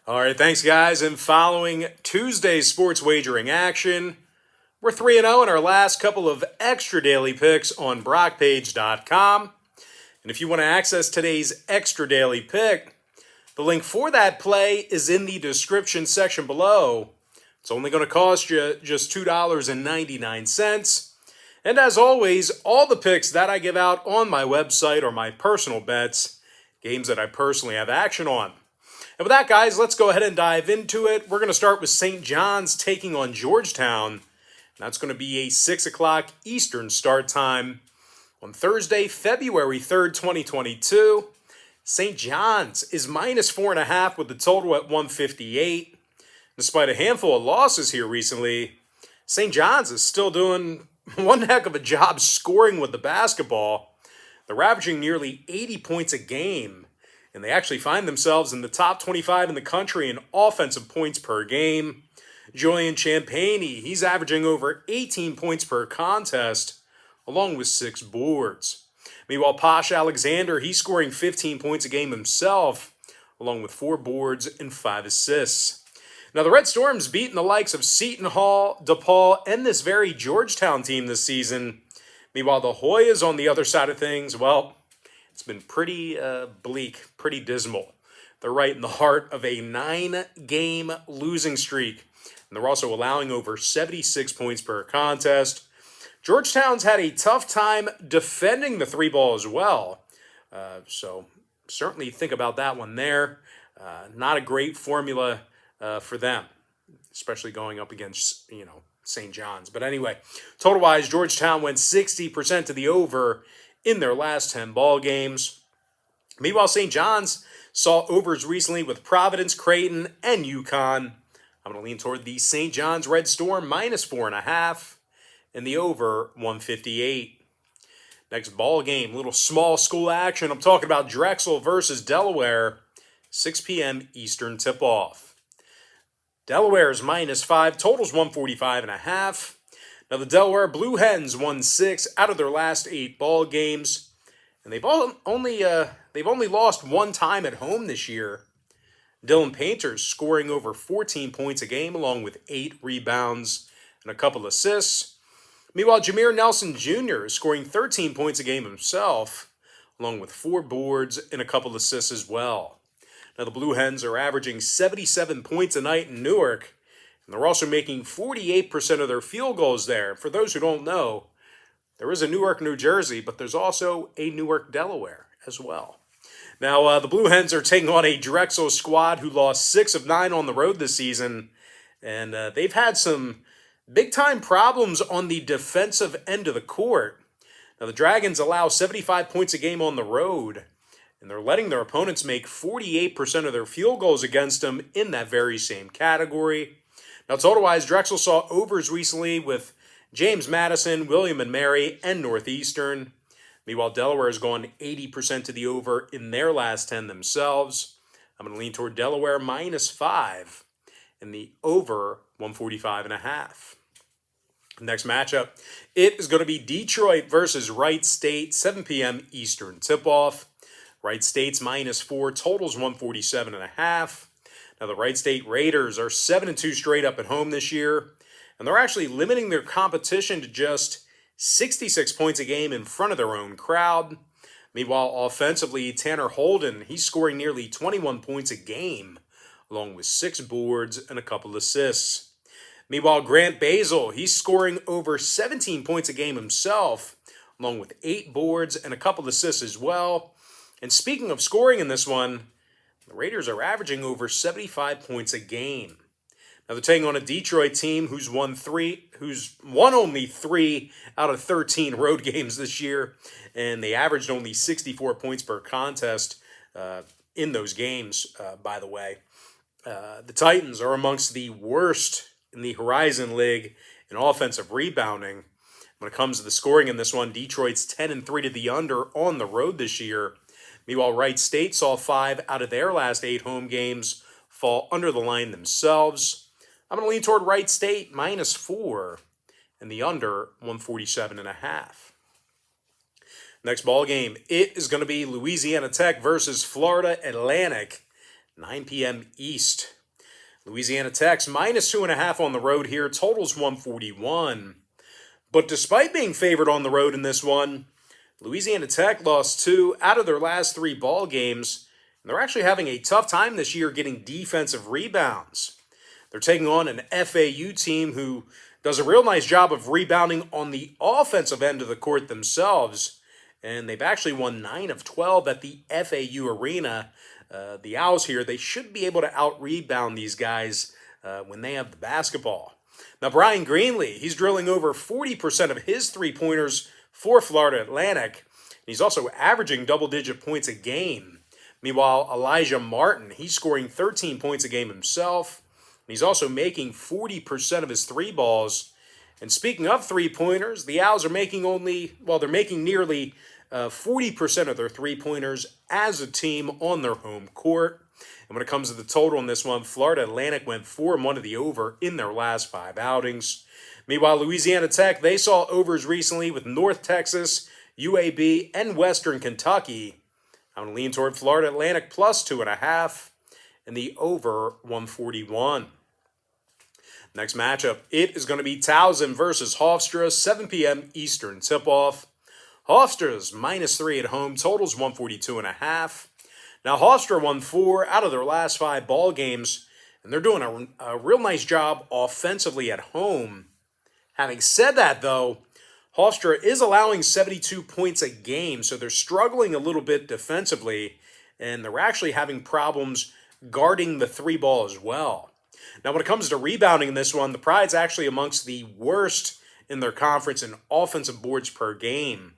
All right, thanks, guys. And following Tuesday's sports wagering action, we're 3-0 in our last couple of extra daily picks on BrockPage.com. And if you want to access today's extra daily pick, the link for that play is in the description section below. It's only going to cost you just $2.99. And as always, all the picks that I give out on my website are my personal bets, games that I personally have action on. And with that, guys, let's go ahead and dive into it. We're going to start with St. John's taking on Georgetown. That's going to be a 6 o'clock Eastern start time on Thursday, February 3rd, 2022. St. John's is minus 4.5 with the total at 158. Despite a handful of losses here recently, St. John's is still doing one heck of a job scoring with the basketball. They're averaging nearly 80 points a game, and they actually find themselves in the top 25 in the country in offensive points per game. Julian Champagny, he's averaging over 18 points per contest, along with 6 boards. Meanwhile, Posh Alexander, he's scoring 15 points a game himself, along with 4 boards and 5 assists. Now, the Red Storm's beaten the likes of Seton Hall, DePaul, and this very Georgetown team this season. Meanwhile, the Hoyas on the other side of things, well, it's been pretty bleak, pretty dismal. They're right in the heart of a 9-game losing streak, and they're also allowing over 76 points per contest. Georgetown's had a tough time defending the 3 ball as well, so certainly think about that one there. Not a great formula for them, especially going up against, St. John's. But anyway, total-wise, Georgetown went 60% to the over in their last 10 ball games. Meanwhile, St. John's saw overs recently with Providence, Creighton, and UConn. I'm going to lean toward the St. John's Red Storm minus 4.5 and the over 158. Next ball game, little small school action. I'm talking about Drexel versus Delaware, 6 p.m. Eastern tip-off. Delaware is minus 5, totals 145.5. Now, the Delaware Blue Hens won 6 out of their last 8 ball games, and they've only lost 1 time at home this year. Dylan Painter's scoring over 14 points a game, along with 8 rebounds and a couple assists. Meanwhile, Jameer Nelson Jr. is scoring 13 points a game himself, along with 4 boards and a couple assists as well. Now, the Blue Hens are averaging 77 points a night in Newark, and they're also making 48% of their field goals there. For those who don't know, there is a Newark, New Jersey, but there's also a Newark, Delaware as well. Now, the Blue Hens are taking on a Drexel squad who lost 6 of 9 on the road this season, and they've had some big-time problems on the defensive end of the court. Now, the Dragons allow 75 points a game on the road, and they're letting their opponents make 48% of their field goals against them in that very same category. Now, total-wise, Drexel saw overs recently with James Madison, William & Mary, and Northeastern. Meanwhile, Delaware has gone 80% to the over in their last 10 themselves. I'm going to lean toward Delaware minus 5 and the over 145.5. Next matchup, it is going to be Detroit versus Wright State, 7 p.m. Eastern tip-off. Wright State's minus 4, totals 147.5. Now, the Wright State Raiders are 7-2 straight up at home this year, and they're actually limiting their competition to just 66 points a game in front of their own crowd. Meanwhile, offensively, Tanner Holden, he's scoring nearly 21 points a game, along with 6 boards and a couple assists. Meanwhile, Grant Basil, he's scoring over 17 points a game himself, along with 8 boards and a couple assists as well. And speaking of scoring in this one, the Raiders are averaging over 75 points a game. Now, they're taking on a Detroit team who's won only 3 out of 13 road games this year, and they averaged only 64 points per contest in those games, by the way. The Titans are amongst the worst in the Horizon League in offensive rebounding. When it comes to the scoring in this one, Detroit's 10-3 to the under on the road this year. Meanwhile, Wright State saw 5 out of their last 8 home games fall under the line themselves. I'm going to lean toward Wright State minus 4 and the under 147.5. Next ball game, it is going to be Louisiana Tech versus Florida Atlantic. 9 p.m. East. Louisiana Tech's minus 2.5 on the road here, totals 141. But despite being favored on the road in this one, Louisiana Tech lost 2 out of their last 3 ball games, and they're actually having a tough time this year getting defensive rebounds. They're taking on an FAU team who does a real nice job of rebounding on the offensive end of the court themselves, and they've actually won 9 of 12 at the FAU arena. The Owls here, they should be able to out-rebound these guys when they have the basketball. Now, Brian Greenlee, he's drilling over 40% of his three-pointers for Florida Atlantic. He's also averaging double-digit points a game. Meanwhile, Elijah Martin, he's scoring 13 points a game himself. And he's also making 40% of his three balls. And speaking of three-pointers, the Owls are making they're making nearly 40% of their three-pointers as a team on their home court. And when it comes to the total in this one, Florida Atlantic went 4-1 to the over in their last 5 outings. Meanwhile, Louisiana Tech, they saw overs recently with North Texas, UAB, and Western Kentucky. I'm going to lean toward Florida Atlantic plus 2.5 and the over 141. Next matchup, it is going to be Towson versus Hofstra, 7 p.m. Eastern tip-off. Hofstra's minus 3 at home, totals 142.5. Now, Hofstra won 4 out of their last 5 ball games, and they're doing a real nice job offensively at home. Having said that, though, Hofstra is allowing 72 points a game, so they're struggling a little bit defensively, and they're actually having problems guarding the three ball as well. Now, when it comes to rebounding in this one, the Pride's actually amongst the worst in their conference in offensive boards per game.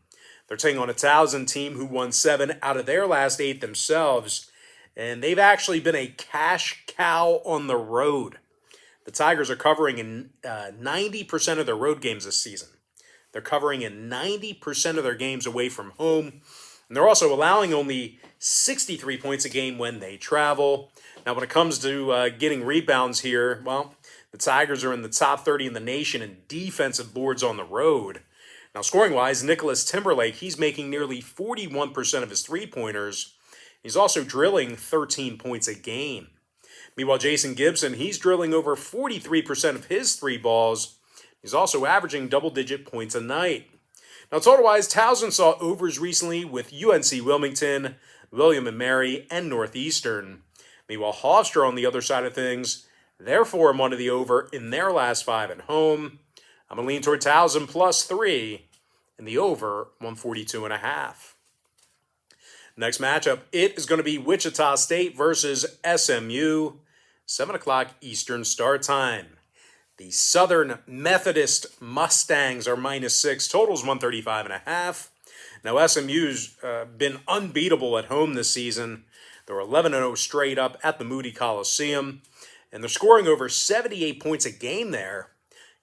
They're taking on a Towson team who won 7 out of their last 8 themselves, and they've actually been a cash cow on the road. The Tigers are covering in 90% of their road games this season. They're covering in 90% of their games away from home, and they're also allowing only 63 points a game when they travel. Now, when it comes to getting rebounds here, well, the Tigers are in the top 30 in the nation in defensive boards on the road. Now, scoring-wise, Nicholas Timberlake, he's making nearly 41% of his three-pointers. He's also drilling 13 points a game. Meanwhile, Jason Gibson, he's drilling over 43% of his three balls. He's also averaging double-digit points a night. Now, total-wise, Towson saw overs recently with UNC Wilmington, William & Mary, and Northeastern. Meanwhile, Hofstra, on the other side of things, they're 4-1 to the over in their last 5 at home. I'm going to lean toward Towson plus 3 and the over 142.5. Next matchup, it is going to be Wichita State versus SMU, 7 o'clock Eastern start time. The Southern Methodist Mustangs are minus 6, totals 135.5. Now, SMU's been unbeatable at home this season. They're 11-0 straight up at the Moody Coliseum, and they're scoring over 78 points a game there.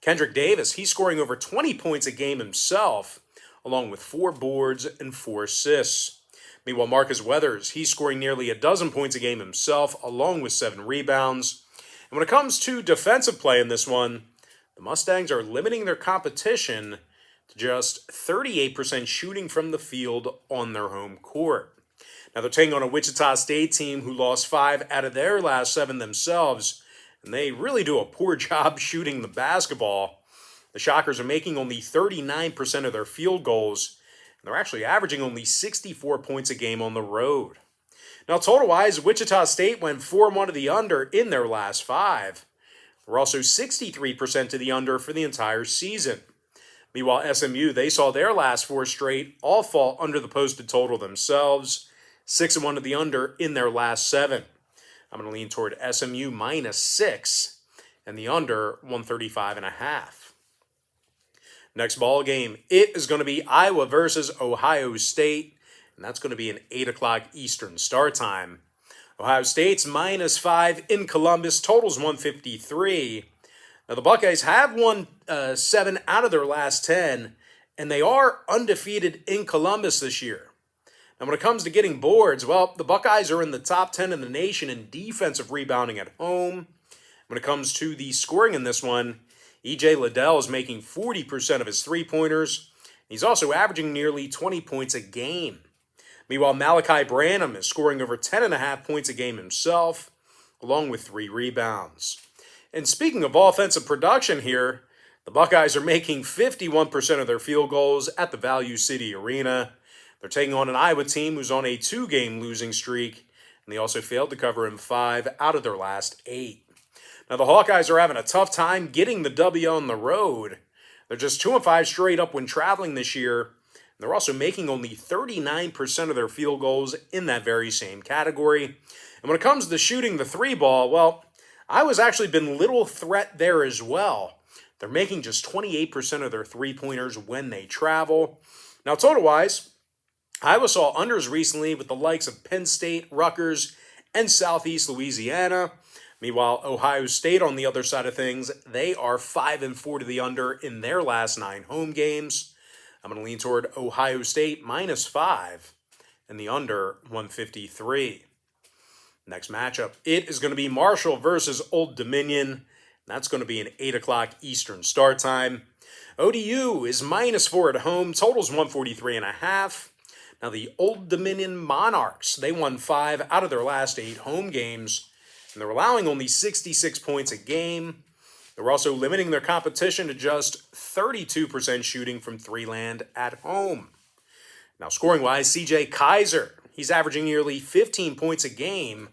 Kendrick Davis, he's scoring over 20 points a game himself, along with 4 boards and 4 assists. Meanwhile, Marcus Weathers, he's scoring nearly 12 points a game himself, along with 7 rebounds. And when it comes to defensive play in this one, the Mustangs are limiting their competition to just 38% shooting from the field on their home court. Now, they're taking on a Wichita State team who lost 5 out of their last 7 themselves, and they really do a poor job shooting the basketball. The Shockers are making only 39% of their field goals, and they're actually averaging only 64 points a game on the road. Now, total-wise, Wichita State went 4-1 to the under in their last 5. They're also 63% to the under for the entire season. Meanwhile, SMU, they saw their last 4 straight all fall under the posted total themselves, 6-1 to the under in their last 7. I'm going to lean toward SMU minus 6 and the under 135.5. Next ball game, it is going to be Iowa versus Ohio State, and that's going to be an 8 o'clock Eastern start time. Ohio State's minus 5 in Columbus, totals 153. Now, the Buckeyes have won 7 out of their last 10, and they are undefeated in Columbus this year. And when it comes to getting boards, well, the Buckeyes are in the top 10 in the nation in defensive rebounding at home. When it comes to the scoring in this one, E.J. Liddell is making 40% of his three-pointers. He's also averaging nearly 20 points a game. Meanwhile, Malachi Branham is scoring over 10.5 points a game himself, along with 3 rebounds. And speaking of offensive production here, the Buckeyes are making 51% of their field goals at the Value City Arena. They're taking on an Iowa team who's on a 2-game losing streak, and they also failed to cover in 5 out of their last 8. Now, the Hawkeyes are having a tough time getting the W on the road. They're just 2-5 straight up when traveling this year. They're also making only 39% of their field goals in that very same category. And when it comes to shooting the 3 ball, well, Iowa's actually been little threat there as well. They're making just 28% of their 3-pointers when they travel. Now, total-wise, Iowa saw unders recently with the likes of Penn State, Rutgers, and Southeast Louisiana. Meanwhile, Ohio State, on the other side of things, they are 5-4 to the under in their last 9 home games. I'm going to lean toward Ohio State -5 and the under 153. Next matchup, it is going to be Marshall versus Old Dominion. That's going to be an 8 o'clock Eastern start time. ODU is -4 at home, totals 143.5. Now the Old Dominion Monarchs, they won 5 out of their last 8 home games, and they're allowing only 66 points a game. They're also limiting their competition to just 32% shooting from 3-land at home. Now scoring-wise, CJ Kaiser, he's averaging nearly 15 points a game,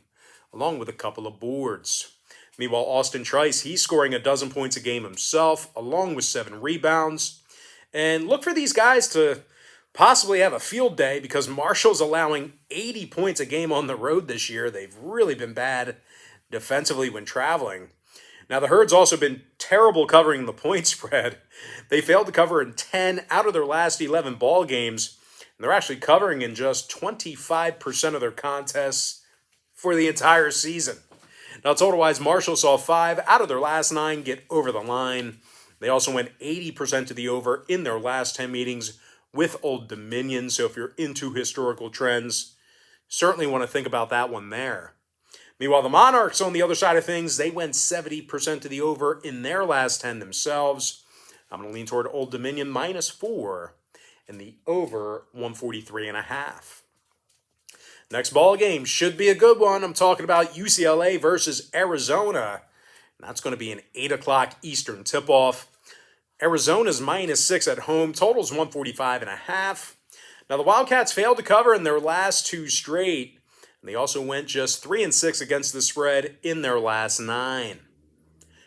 along with a couple of boards. Meanwhile, Austin Trice, he's scoring 12 points a game himself, along with 7 rebounds. And look for these guys to possibly have a field day because Marshall's allowing 80 points a game on the road this year. They've really been bad defensively when traveling. Now, the Herd's also been terrible covering the point spread. They failed to cover in 10 out of their last 11 ball games, and they're actually covering in just 25% of their contests for the entire season. Now, total-wise, Marshall saw 5 out of their last 9 get over the line. They also went 80% to the over in their last 10 meetings with Old Dominion. So if you're into historical trends, certainly want to think about that one there. Meanwhile, the Monarchs, on the other side of things, they went 70% to the over in their last 10 themselves. I'm going to lean toward Old Dominion -4 and the over 143.5. Next ball game should be a good one. I'm talking about UCLA versus Arizona. And that's going to be an 8 o'clock Eastern tip-off. Arizona's -6 at home. Total's 145.5. Now, the Wildcats failed to cover in their last 2 straight. And they also went just 3-6 against the spread in their last 9.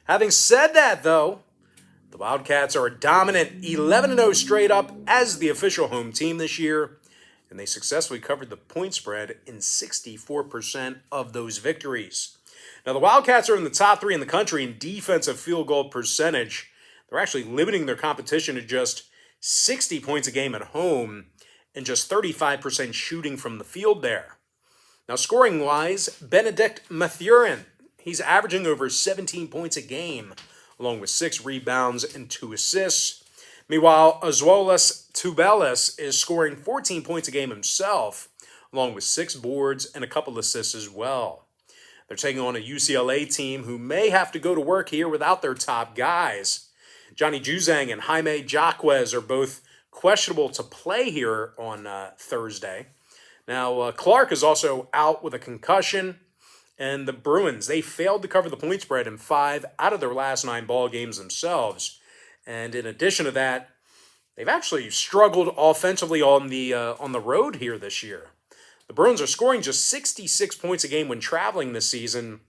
Having said that, though, the Wildcats are a dominant 11-0 straight up as the official home team this year. And they successfully covered the point spread in 64% of those victories. Now, the Wildcats are in the top 3 in the country in defensive field goal percentage. They're actually limiting their competition to just 60 points a game at home and just 35% shooting from the field there. Now, scoring-wise, Benedict Mathurin, he's averaging over 17 points a game, along with 6 rebounds and 2 assists. Meanwhile, Azuolas Tubelis is scoring 14 points a game himself, along with 6 boards and a couple assists as well. They're taking on a UCLA team who may have to go to work here without their top guys. Johnny Juzang and Jaime Jaquez are both questionable to play here on Thursday. Now, Clark is also out with a concussion, and the Bruins, they failed to cover the point spread in 5 out of their last 9 ball games themselves. And in addition to that, they've actually struggled offensively on the road here this year. The Bruins are scoring just 66 points a game when traveling this season,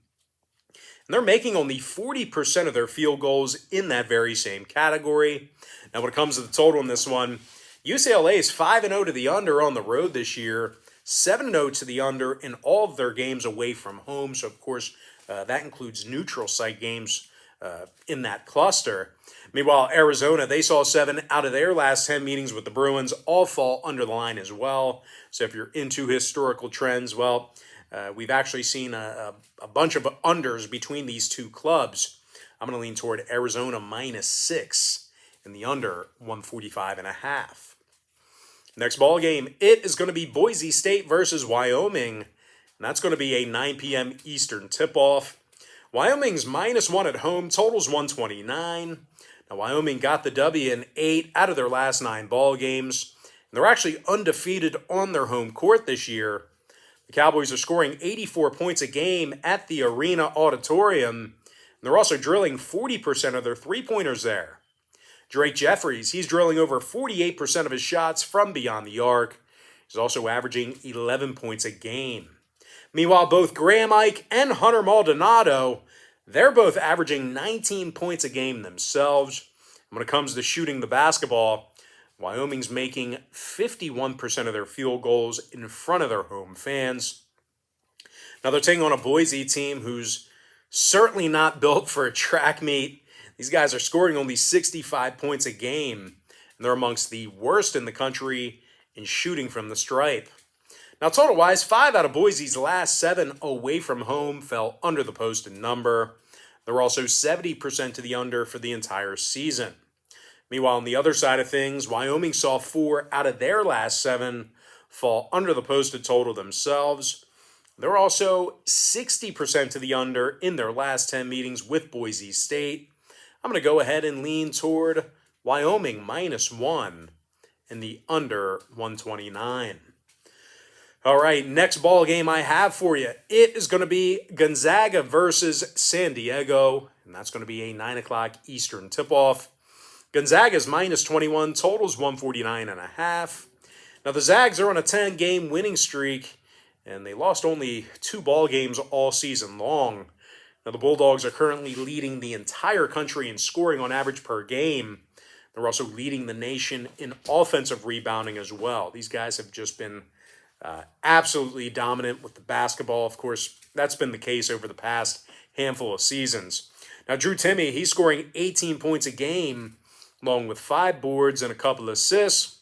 and they're making only 40% of their field goals in that very same category. Now, when it comes to the total in this one, UCLA is 5-0 to the under on the road this year, 7-0 to the under in all of their games away from home. So, of course, that includes neutral site games in that cluster. Meanwhile, Arizona, they saw 7 out of their last 10 meetings with the Bruins, all fall under the line as well. So if you're into historical trends, well, we've actually seen a bunch of unders between these 2 clubs. I'm going to lean toward Arizona -6 and the under 145.5. Next ball game, it is going to be Boise State versus Wyoming, and that's going to be a 9 p.m. Eastern tip-off. Wyoming's -1 at home, totals 129. Now, Wyoming got the W in 8 out of their last 9 ball games, they're actually undefeated on their home court this year. The Cowboys are scoring 84 points a game at the Arena Auditorium. And they're also drilling 40% of their three-pointers there. Drake Jeffries, he's drilling over 48% of his shots from beyond the arc. He's also averaging 11 points a game. Meanwhile, both Graham Ike and Hunter Maldonado, they're both averaging 19 points a game themselves. And when it comes to shooting the basketball, Wyoming's making 51% of their field goals in front of their home fans. Now they're taking on a Boise team who's certainly not built for a track meet. These guys are scoring only 65 points a game, and they're amongst the worst in the country in shooting from the stripe. Now total-wise, 5 out of Boise's last 7 away from home fell under the posted number. They're also 70% to the under for the entire season. Meanwhile, on the other side of things, Wyoming saw 4 out of their last 7 fall under the posted total themselves. They're also 60% to the under in their last 10 meetings with Boise State. I'm going to go ahead and lean toward Wyoming -1 and the under 129. All right, next ball game I have for you. It is going to be Gonzaga versus San Diego, and that's going to be a 9 o'clock Eastern tip-off. Gonzaga's -21, totals 149.5. Now, the Zags are on a 10-game winning streak, and they lost only 2 ball games all season long. Now, the Bulldogs are currently leading the entire country in scoring on average per game. They're also leading the nation in offensive rebounding as well. These guys have just been absolutely dominant with the basketball. Of course, that's been the case over the past handful of seasons. Now, Drew Timme, he's scoring 18 points a game, along with 5 boards and a couple assists.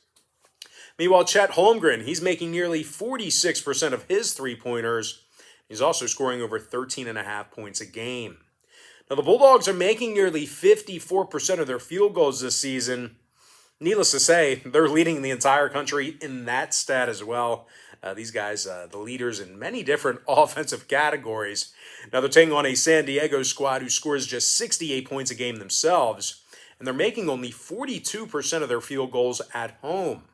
Meanwhile, Chet Holmgren, he's making nearly 46% of his three-pointers. He's also scoring over 13.5 points a game. Now, the Bulldogs are making nearly 54% of their field goals this season. Needless to say, they're leading the entire country in that stat as well. These guys, the leaders in many different offensive categories. Now, they're taking on a San Diego squad who scores just 68 points a game themselves. And they're making only 42% of their field goals at home.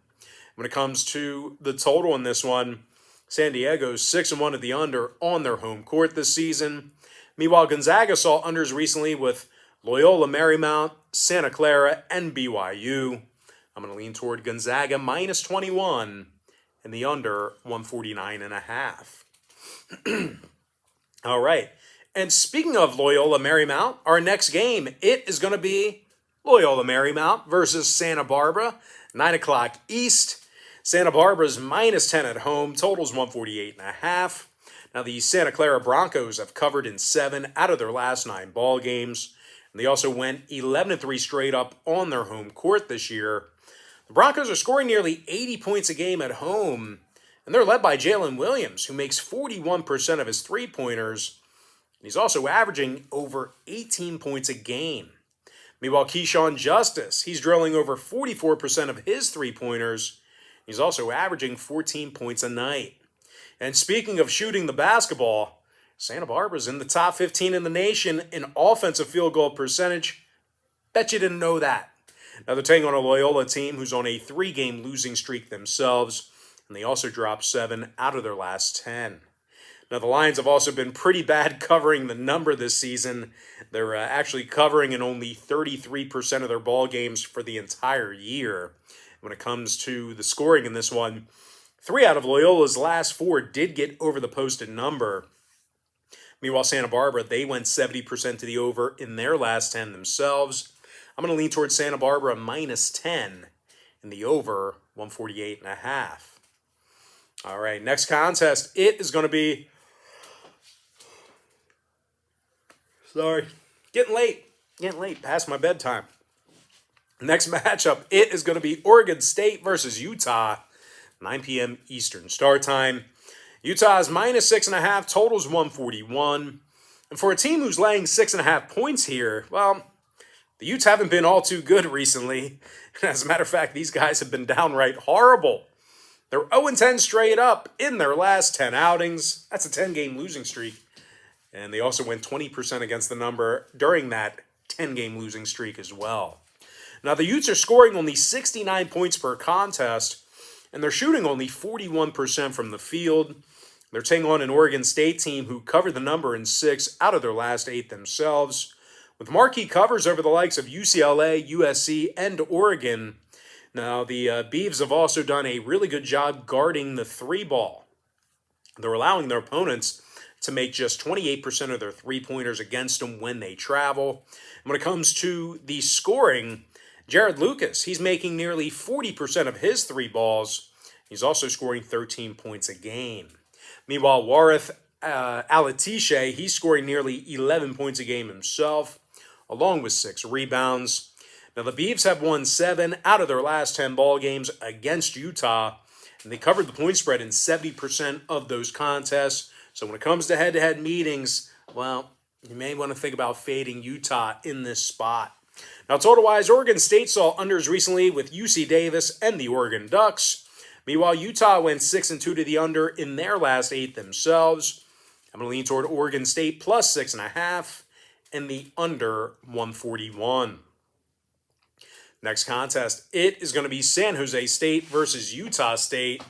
When it comes to the total in this one, San Diego's 6-1 at the under on their home court this season. Meanwhile, Gonzaga saw unders recently with Loyola Marymount, Santa Clara, and BYU. I'm going to lean toward Gonzaga -21 and the under 149.5. All right. And speaking of Loyola Marymount, our next game, it is going to be Loyola Marymount versus Santa Barbara, 9 o'clock East. Santa Barbara's -10 at home, totals 148.5. Now, the Santa Clara Broncos have covered in 7 out of their last 9 ball games. And they also went 11-3 straight up on their home court this year. The Broncos are scoring nearly 80 points a game at home, and they're led by Jalen Williams, who makes 41% of his three-pointers. And he's also averaging over 18 points a game. Meanwhile, Keyshawn Justice, he's drilling over 44% of his three-pointers. He's also averaging 14 points a night. And speaking of shooting the basketball, Santa Barbara's in the top 15 in the nation in offensive field goal percentage. Bet you didn't know that. Now they're taking on a Loyola team who's on a 3-game losing streak themselves, and they also dropped 7 out of their last 10. Now the Lions have also been pretty bad covering the number this season. They're actually covering in only 33% of their ball games for the entire year. When it comes to the scoring in this one, 3 out of Loyola's last 4 did get over the posted number. Meanwhile, Santa Barbara, they went 70% to the over in their last 10 themselves. I'm going to lean towards Santa Barbara -10 in the over 148.5. All right, next contest, it is going to be... Sorry, getting late, past my bedtime. Next matchup, it is going to be Oregon State versus Utah, 9 p.m. Eastern start time. Utah is -6.5, totals 141. And for a team who's laying 6.5 points here, well, the Utes haven't been all too good recently. As a matter of fact, these guys have been downright horrible. They're 0-10 straight up in their last 10 outings. That's a 10-game losing streak. And they also went 20% against the number during that 10-game losing streak as well. Now, the Utes are scoring only 69 points per contest, and they're shooting only 41% from the field. They're taking on an Oregon State team who covered the number in 6 out of their last 8 themselves, with marquee covers over the likes of UCLA, USC, and Oregon. Now, the Beavs have also done a really good job guarding the 3-ball. They're allowing their opponents to make just 28% of their 3-pointers against them when they travel. And when it comes to the scoring, Jared Lucas, he's making nearly 40% of his 3 balls. He's also scoring 13 points a game. Meanwhile, Warith Alatishe, he's scoring nearly 11 points a game himself, along with 6 rebounds. Now, the Beavs have won 7 out of their last 10 ball games against Utah, and they covered the point spread in 70% of those contests. So when it comes to head-to-head meetings, well, you may want to think about fading Utah in this spot. Now, total-wise, Oregon State saw unders recently with UC Davis and the Oregon Ducks. Meanwhile, Utah went 6-2 to the under in their last 8 themselves. I'm going to lean toward Oregon State plus 6.5 and the under 141. Next contest, it is going to be San Jose State versus Utah State,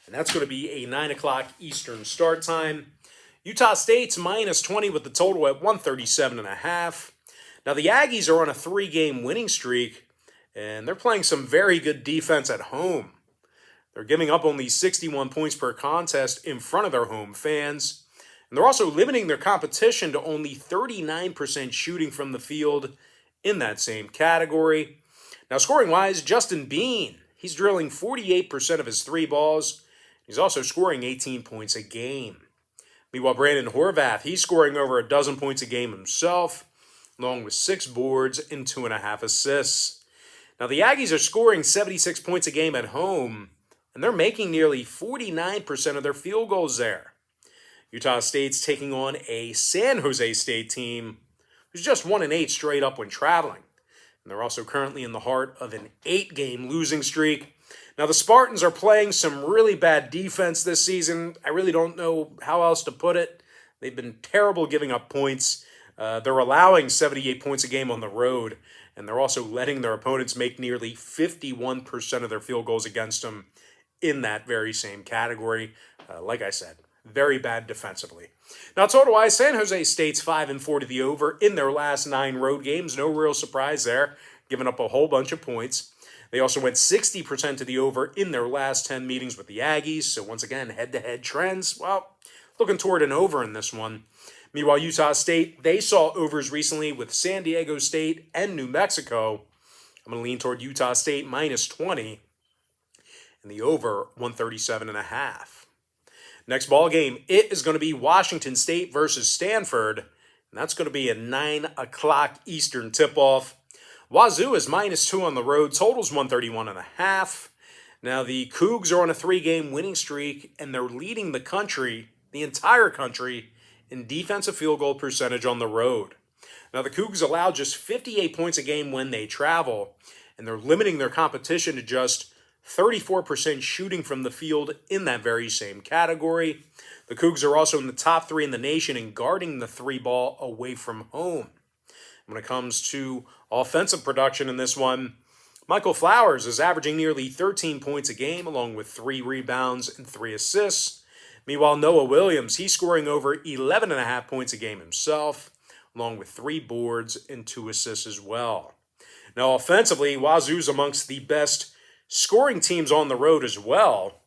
and that's going to be a 9 o'clock Eastern start time. Utah State's minus 20 with the total at 137.5. Now, the Aggies are on a 3-game winning streak, and they're playing some very good defense at home. They're giving up only 61 points per contest in front of their home fans, and they're also limiting their competition to only 39% shooting from the field in that same category. Now, scoring-wise, Justin Bean, he's drilling 48% of his 3 balls. He's also scoring 18 points a game. Meanwhile, Brandon Horvath, he's scoring over a dozen points a game himself, along with 6 boards and 2.5 assists. Now, the Aggies are scoring 76 points a game at home, and they're making nearly 49% of their field goals there. Utah State's taking on a San Jose State team who's just 1-8 straight up when traveling. And they're also currently in the heart of an 8-game losing streak. Now, the Spartans are playing some really bad defense this season. I really don't know how else to put it. They've been terrible giving up points. They're allowing 78 points a game on the road, and they're also letting their opponents make nearly 51% of their field goals against them in that very same category. Like I said, very bad defensively. Now, total-wise, San Jose State's 5-4 to the over in their last 9 road games. No real surprise there, giving up a whole bunch of points. They also went 60% to the over in their last 10 meetings with the Aggies. So once again, head-to-head trends, well, looking toward an over in this one. Meanwhile, Utah State, they saw overs recently with San Diego State and New Mexico. I'm going to lean toward Utah State minus 20 and the over 137.5. Next ball game, it is going to be Washington State versus Stanford, and that's going to be a 9 o'clock Eastern tip-off. WAZZU is minus 2 on the road, totals 131.5. Now, the Cougs are on a 3-game winning streak, and they're leading the country, the entire country, in defensive field goal percentage on the road. Now, the Cougs allow just 58 points a game when they travel, and they're limiting their competition to just 34% shooting from the field in that very same category. The Cougs are also in the top 3 in the nation in guarding the 3-ball away from home. When it comes to offensive production in this one, Michael Flowers is averaging nearly 13 points a game, along with 3 rebounds and 3 assists. Meanwhile, Noah Williams, he's scoring over 11.5 points a game himself, along with 3 boards and 2 assists as well. Now, offensively, WAZZU's amongst the best scoring teams on the road as well.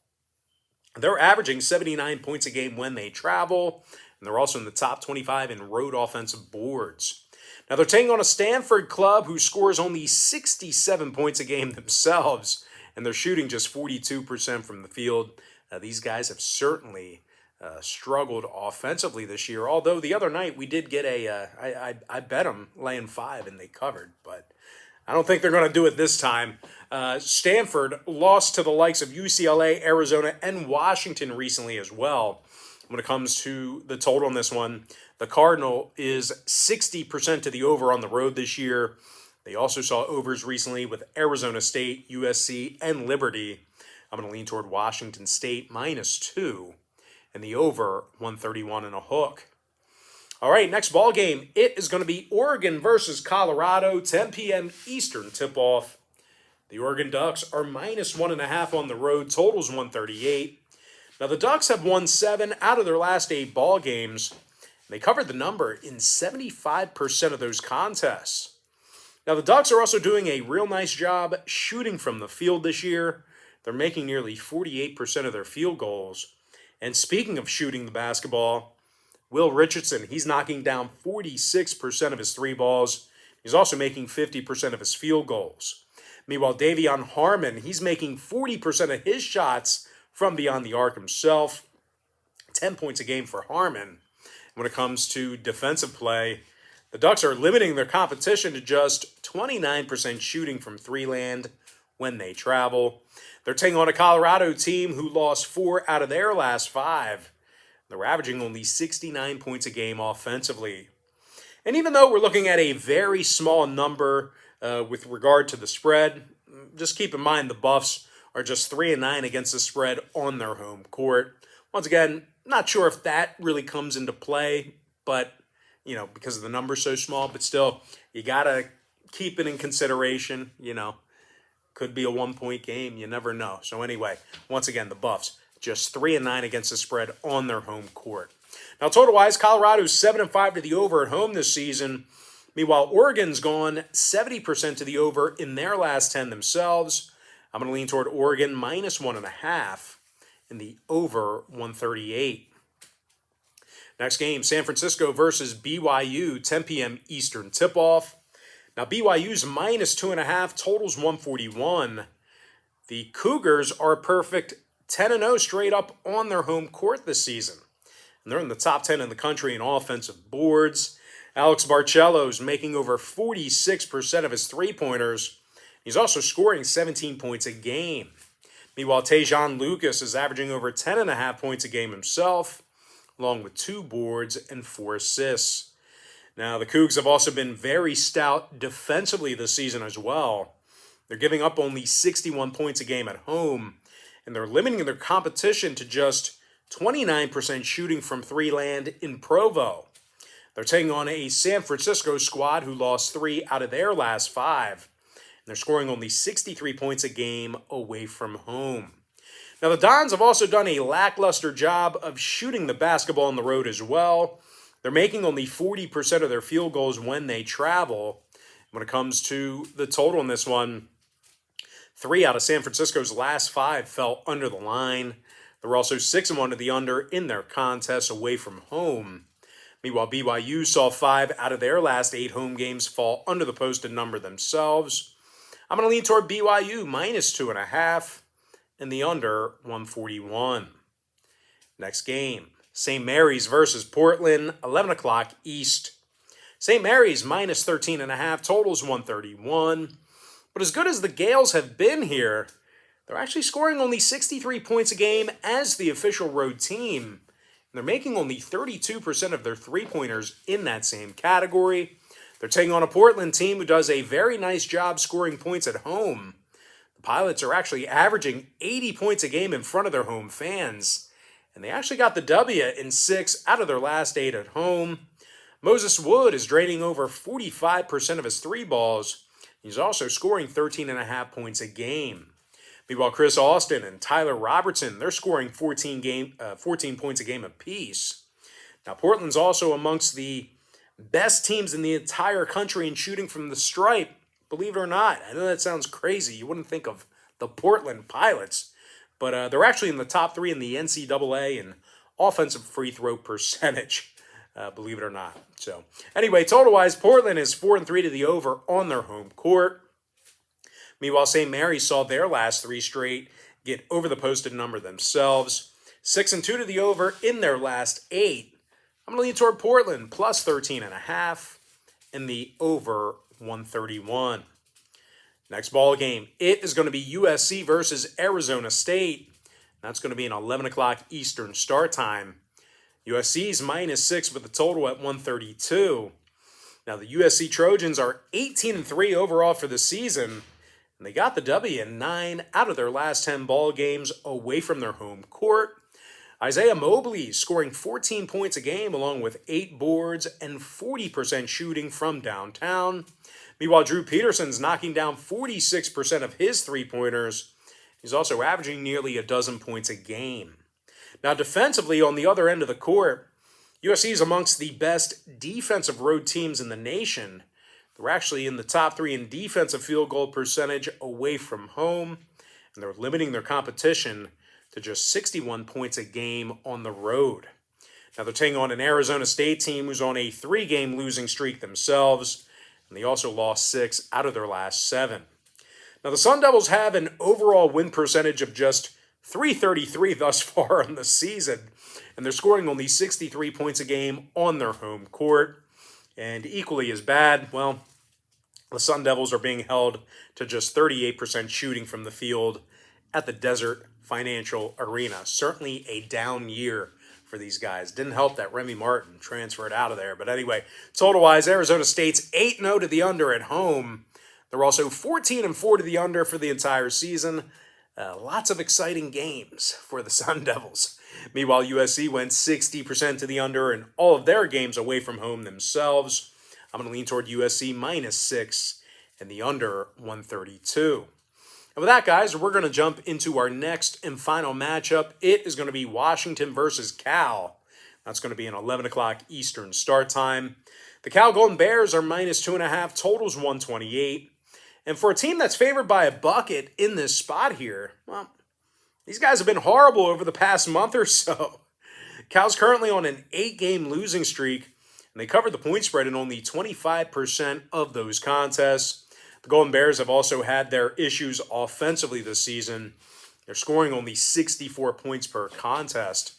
They're averaging 79 points a game when they travel, and they're also in the top 25 in road offensive boards. Now, they're taking on a Stanford club who scores only 67 points a game themselves, and they're shooting just 42% from the field. These guys have certainly struggled offensively this year, although the other night we did get I bet them laying 5 and they covered, but I don't think they're going to do it this time. Stanford lost to the likes of UCLA, Arizona, and Washington recently as well. When it comes to the total on this one, the Cardinal is 60% to the over on the road this year. They also saw overs recently with Arizona State, USC, and Liberty. I'm going to lean toward Washington State minus 2 and the over 131 and a hook. All right, next ball game, it is going to be Oregon versus Colorado, 10 p.m. Eastern tip-off. The Oregon Ducks are minus 1.5 on the road. Total's 138. Now, the Ducks have won 7 out of their last 8 ball games. They covered the number in 75% of those contests. Now, the Ducks are also doing a real nice job shooting from the field this year. They're making nearly 48% of their field goals. And speaking of shooting the basketball, Will Richardson, he's knocking down 46% of his 3 balls. He's also making 50% of his field goals. Meanwhile, Davion Harmon, he's making 40% of his shots from beyond the arc himself. 10 points a game for Harmon. When it comes to defensive play, the Ducks are limiting their competition to just 29% shooting from 3-land when they travel. They're taking on a Colorado team who lost 4 out of their last 5. They're averaging only 69 points a game offensively. And even though we're looking at a very small number with regard to the spread, just keep in mind the Buffs are just 3-9 against the spread on their home court. Once again, not sure if that really comes into play, but, because the number's so small, but still, you got to keep it in consideration, Could be a 1-point game. You never know. So anyway, once again, the Buffs just 3-9 against the spread on their home court. Now, total-wise, Colorado's 7-5 to the over at home this season. Meanwhile, Oregon's gone 70% to the over in their last 10 themselves. I'm going to lean toward Oregon minus 1.5 in the over 138. Next game, San Francisco versus BYU, 10 p.m. Eastern tip-off. Now, BYU's minus 2.5, totals 141. The Cougars are a perfect 10-0 straight up on their home court this season. And they're in the top 10 in the country in offensive boards. Alex Barcello's making over 46% of his three-pointers. He's also scoring 17 points a game. Meanwhile, Tajon Lucas is averaging over 10.5 points a game himself, along with 2 boards and 4 assists. Now, the Cougs have also been very stout defensively this season as well. They're giving up only 61 points a game at home, and they're limiting their competition to just 29% shooting from 3-land in Provo. They're taking on a San Francisco squad who lost 3 out of their last 5. And they're scoring only 63 points a game away from home. Now, the Dons have also done a lackluster job of shooting the basketball on the road as well. They're making only 40% of their field goals when they travel. When it comes to the total in this one, 3 out of San Francisco's last 5 fell under the line. They're also 6-1 to the under in their contests away from home. Meanwhile, BYU saw 5 out of their last 8 home games fall under the posted number themselves. I'm going to lean toward BYU minus 2.5 and the under 141. Next game, St. Mary's versus Portland, 11 o'clock East. St. Mary's minus 13.5, totals 131. But as good as the Gales have been here, they're actually scoring only 63 points a game as the official road team. They're making only 32% of their three-pointers in that same category. They're taking on a Portland team who does a very nice job scoring points at home. The Pilots are actually averaging 80 points a game in front of their home fans. And they actually got the W in 6 out of their last 8 at home. Moses Wood is draining over 45% of his 3 balls. He's also scoring 13.5 points a game. Meanwhile, Chris Austin and Tyler Robertson, they're scoring 14 points a game apiece. Now, Portland's also amongst the best teams in the entire country in shooting from the stripe, believe it or not. I know that sounds crazy. You wouldn't think of the Portland Pilots, but they're actually in the top 3 in the NCAA in offensive free throw percentage, believe it or not. So, anyway, total-wise, Portland is 4-3 to the over on their home court. Meanwhile, St. Mary's saw their last 3 straight get over the posted number themselves. 6-2 to the over in their last 8. I'm going to lean toward Portland, plus 13.5 in the over 131. Next ball game, it is going to be USC versus Arizona State. That's going to be an 11 o'clock Eastern start time. USC's minus 6 with the total at 132. Now, the USC Trojans are 18-3 overall for the season. And they got the W in 9 out of their last 10 ball games away from their home court. Isaiah Mobley scoring 14 points a game along with 8 boards and 40% shooting from downtown. Meanwhile, Drew Peterson's knocking down 46% of his three-pointers. He's also averaging nearly a dozen points a game. Now, defensively, on the other end of the court, USC is amongst the best defensive road teams in the nation. They're actually in the top 3 in defensive field goal percentage away from home, and they're limiting their competition to just 61 points a game on the road. Now, they're taking on an Arizona State team who's on a 3-game losing streak themselves, and they also lost 6 out of their last 7. Now, the Sun Devils have an overall win percentage of just .333 thus far in the season, and they're scoring only 63 points a game on their home court. And equally as bad, well, the Sun Devils are being held to just 38% shooting from the field at the Desert Financial Arena. Certainly a down year for these guys. Didn't help that Remy Martin transferred out of there. But anyway, total-wise, Arizona State's 8-0 to the under at home. They're also 14-4 to the under for the entire season. Lots of exciting games for the Sun Devils. Meanwhile, USC went 60% to the under in all of their games away from home themselves. I'm going to lean toward USC -6 and the under 132. And with that, guys, we're going to jump into our next and final matchup. It is going to be Washington versus Cal. That's going to be an 11 o'clock Eastern start time. The Cal Golden Bears are -2.5, totals 128. And for a team that's favored by a bucket in this spot here, well, these guys have been horrible over the past month or so. Cal's currently on an 8-game losing streak, and they covered the point spread in only 25% of those contests. The Golden Bears have also had their issues offensively this season. They're scoring only 64 points per contest.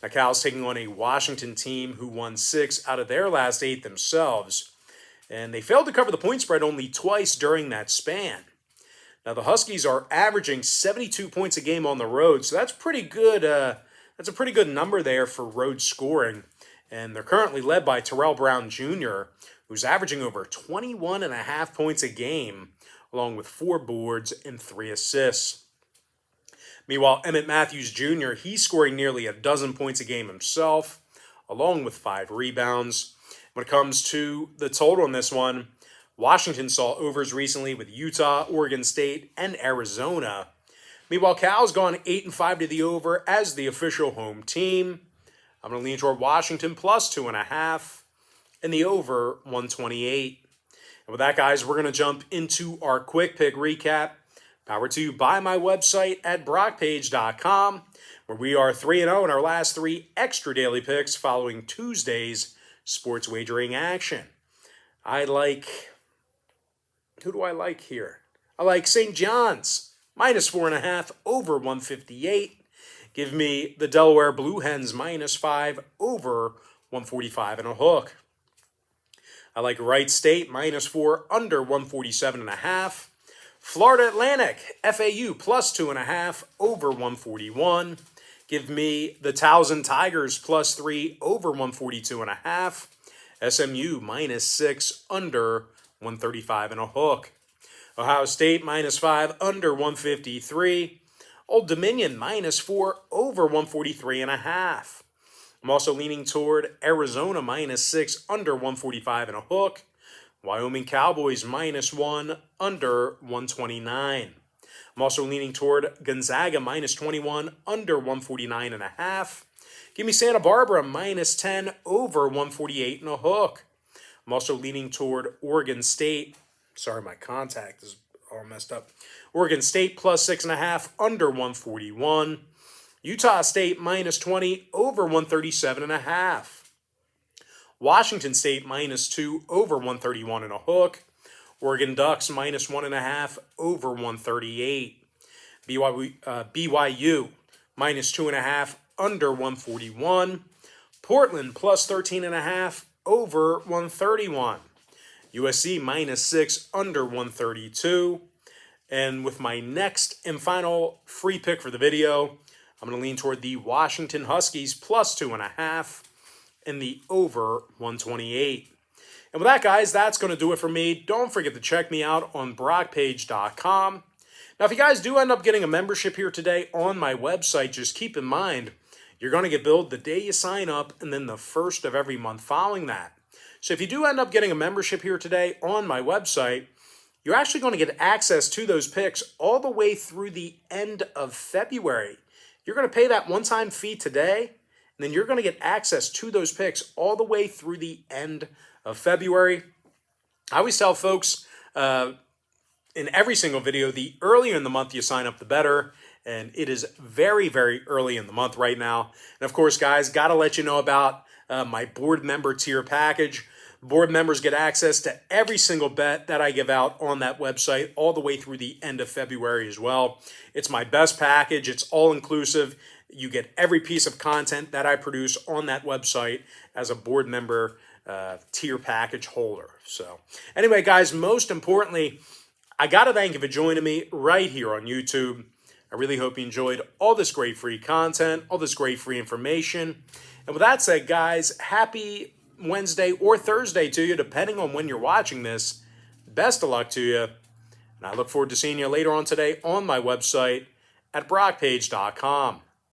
Now, Cal's taking on a Washington team who won 6 out of their last 8 themselves, and they failed to cover the point spread only twice during that span. Now, the Huskies are averaging 72 points a game on the road, so that's pretty good. That's a pretty good number there for road scoring. And they're currently led by Terrell Brown Jr., who's averaging over 21.5 points a game, along with 4 boards and 3 assists. Meanwhile, Emmett Matthews Jr., he's scoring nearly a dozen points a game himself, along with 5 rebounds. When it comes to the total on this one, Washington saw overs recently with Utah, Oregon State, and Arizona. Meanwhile, Cal's gone 8-5 to the over as the official home team. I'm going to lean toward Washington +2.5 and the over 128. And with that, guys, we're going to jump into our quick pick recap. Powered to you by my website at brockpage.com, where we are 3-0 in our last 3 extra daily picks following Tuesday's sports wagering action. Who do I like here? I like St. John's, -4.5 over 158. Give me the Delaware Blue Hens -5 over 145 and a hook. I like Wright State -4 under 147.5. Florida Atlantic, FAU +2.5 over 141. Give me the Towson Tigers +3 over 142.5. SMU -6 under 135 and a hook. Ohio State -5 under 153. Old Dominion -4 over 143.5. I'm also leaning toward Arizona -6 under 145 and a hook. Wyoming Cowboys -1 under 129. I'm also leaning toward Gonzaga -21 under 149.5. Give me Santa Barbara -10 over 148 and a hook. I'm also leaning toward Oregon State. Sorry, my contact is all messed up. Oregon State +6.5 under 141. Utah State -20 over 137.5. Washington State -2 over 131 and a hook. Oregon Ducks -1.5 over 138. BYU -2.5 under 141. Portland +13.5 over 131. USC -6 under 132. And with my next and final free pick for the video, I'm going to lean toward the Washington Huskies +2.5 and the over 128. And with that, guys, that's going to do it for me. Don't forget to check me out on brockpage.com. Now, if you guys do end up getting a membership here today on my website, just keep in mind, You're going to get billed the day you sign up and then the first of every month following that. So if you do end up getting a membership here today on my website, you're actually going to get access to those picks all the way through the end of February. You're going to pay that one-time fee today, and then you're going to get access to those picks all the way through the end of February. I always tell folks in every single video, the earlier in the month you sign up, the better. And it is very, very early in the month right now. And of course, guys, got to let you know about my board member tier package. Board members get access to every single bet that I give out on that website all the way through the end of February as well. It's my best package. It's all inclusive. You get every piece of content that I produce on that website as a board member tier package holder. So anyway, guys, most importantly, I got to thank you for joining me right here on YouTube. I really hope you enjoyed all this great free content, all this great free information. And with that said, guys, happy Wednesday or Thursday to you, depending on when you're watching this. Best of luck to you. And I look forward to seeing you later on today on my website at brockpage.com.